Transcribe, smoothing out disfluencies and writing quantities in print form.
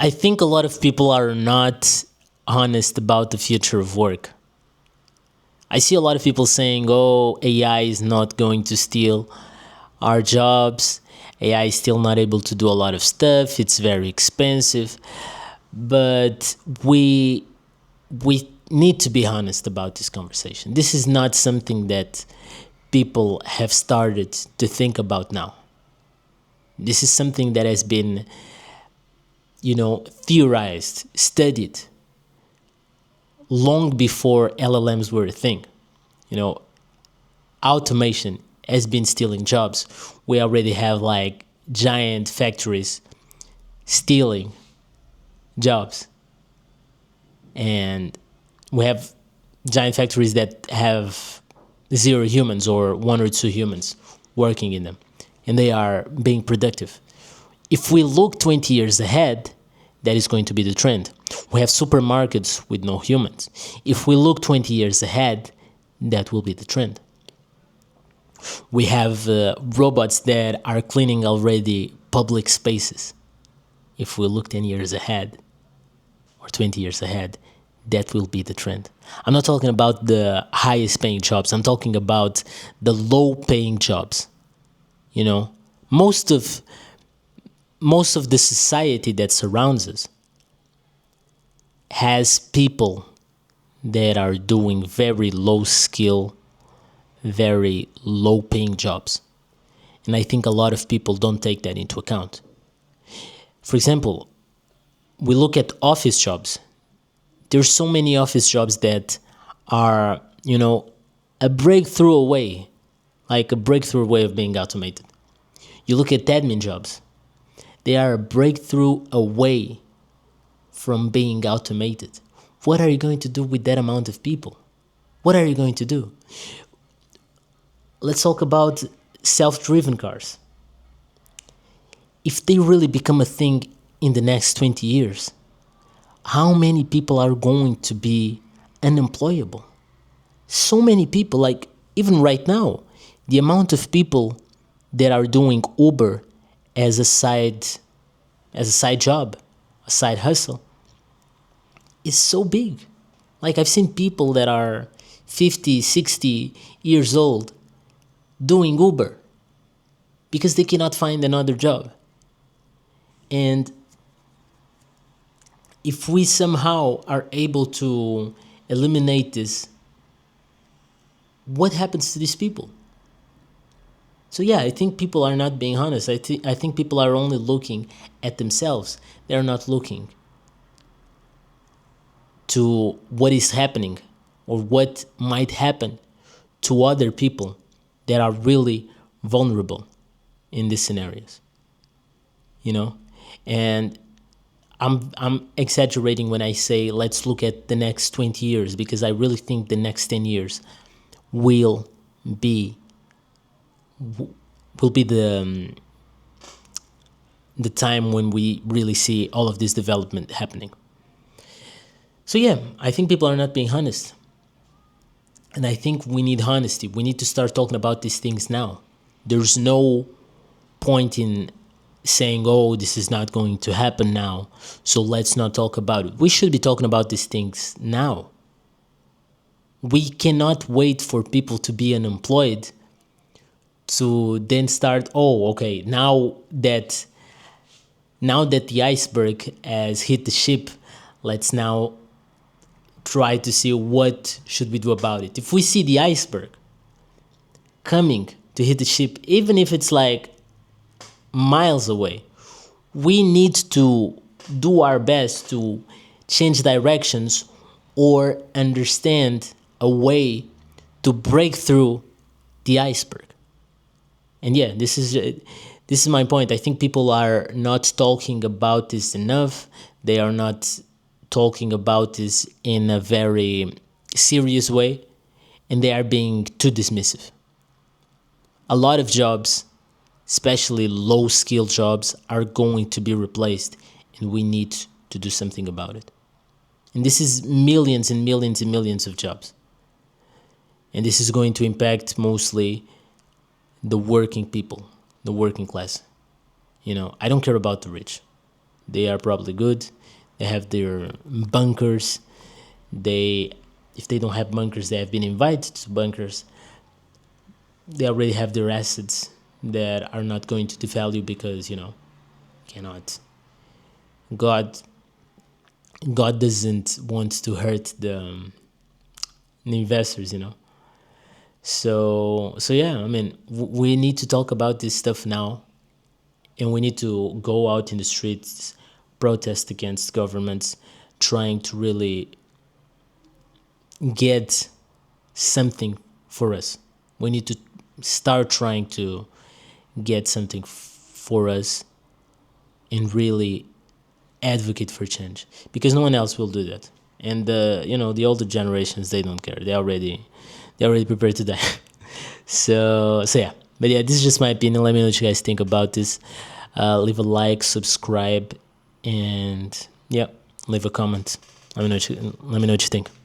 I think a lot of people are not honest about the future of work. I see a lot of people saying, oh, AI is not going to steal our jobs. AI is still not able to do a lot of stuff. It's very expensive. But we need to be honest about this conversation. This is not something that people have started to think about now. This is something that has been, theorized, studied long before LLMs were a thing. Automation has been stealing jobs. We already have like giant factories stealing jobs. And we have giant factories that have zero humans or one or two humans working in them, and they are being productive. If we look 20 years ahead, that is going to be the trend. We have supermarkets with no humans. If we look 20 years ahead, that will be the trend. We have robots that are cleaning already public spaces. If we look 10 years ahead or 20 years ahead, that will be the trend. I'm not talking about the highest paying jobs. I'm talking about the low paying jobs. Most of the society that surrounds us has people that are doing very low skill, very low paying jobs. And I think a lot of people don't take that into account. For example, we look at office jobs. There's so many office jobs that are, a breakthrough away, like a breakthrough way of being automated. You look at admin jobs. They are a breakthrough away from being automated. What are you going to do with that amount of people? What are you going to do? Let's talk about self-driven cars. If they really become a thing in the next 20 years, how many people are going to be unemployable? So many people, like even right now, the amount of people that are doing Uber as a side job, a side hustle, is so big. Like I've seen people that are 50, 60 years old doing Uber because they cannot find another job. And if we somehow are able to eliminate this, what happens to these people? So yeah, I think people are not being honest. I think people are only looking at themselves. They're not looking to what is happening or what might happen to other people that are really vulnerable in these scenarios. And I'm exaggerating when I say let's look at the next 20 years, because I really think the next 10 years will be the time when we really see all of this development happening. So yeah, I think people are not being honest. And I think we need honesty. We need to start talking about these things now. There's no point in saying, oh, this is not going to happen now, so let's not talk about it. We should be talking about these things now. We cannot wait for people to be unemployed to then start, oh, okay, now that the iceberg has hit the ship, let's now try to see what should we do about it. If we see the iceberg coming to hit the ship, even if it's like miles away, we need to do our best to change directions or understand a way to break through the iceberg. And yeah, this is my point. I think people are not talking about this enough. They are not talking about this in a very serious way, and they are being too dismissive. A lot of jobs, especially low-skilled jobs, are going to be replaced, and we need to do something about it. And this is millions and millions and millions of jobs. And this is going to impact mostly the working people, the working class. I don't care about the rich. They are probably good. They have their bunkers. They, if they don't have bunkers, they have been invited to bunkers. They already have their assets that are not going to devalue because, cannot. God God doesn't want to hurt the investors, So yeah, I mean, we need to talk about this stuff now, and we need to go out in the streets, protest against governments, trying to really get something for us. We need to start trying to get something for us and really advocate for change, because no one else will do that. And the older generations, they don't care. They already prepared to die. So yeah. But yeah, this is just my opinion. Let me know what you guys think about this. Leave a like, subscribe, and yeah, leave a comment. Let me know what you think.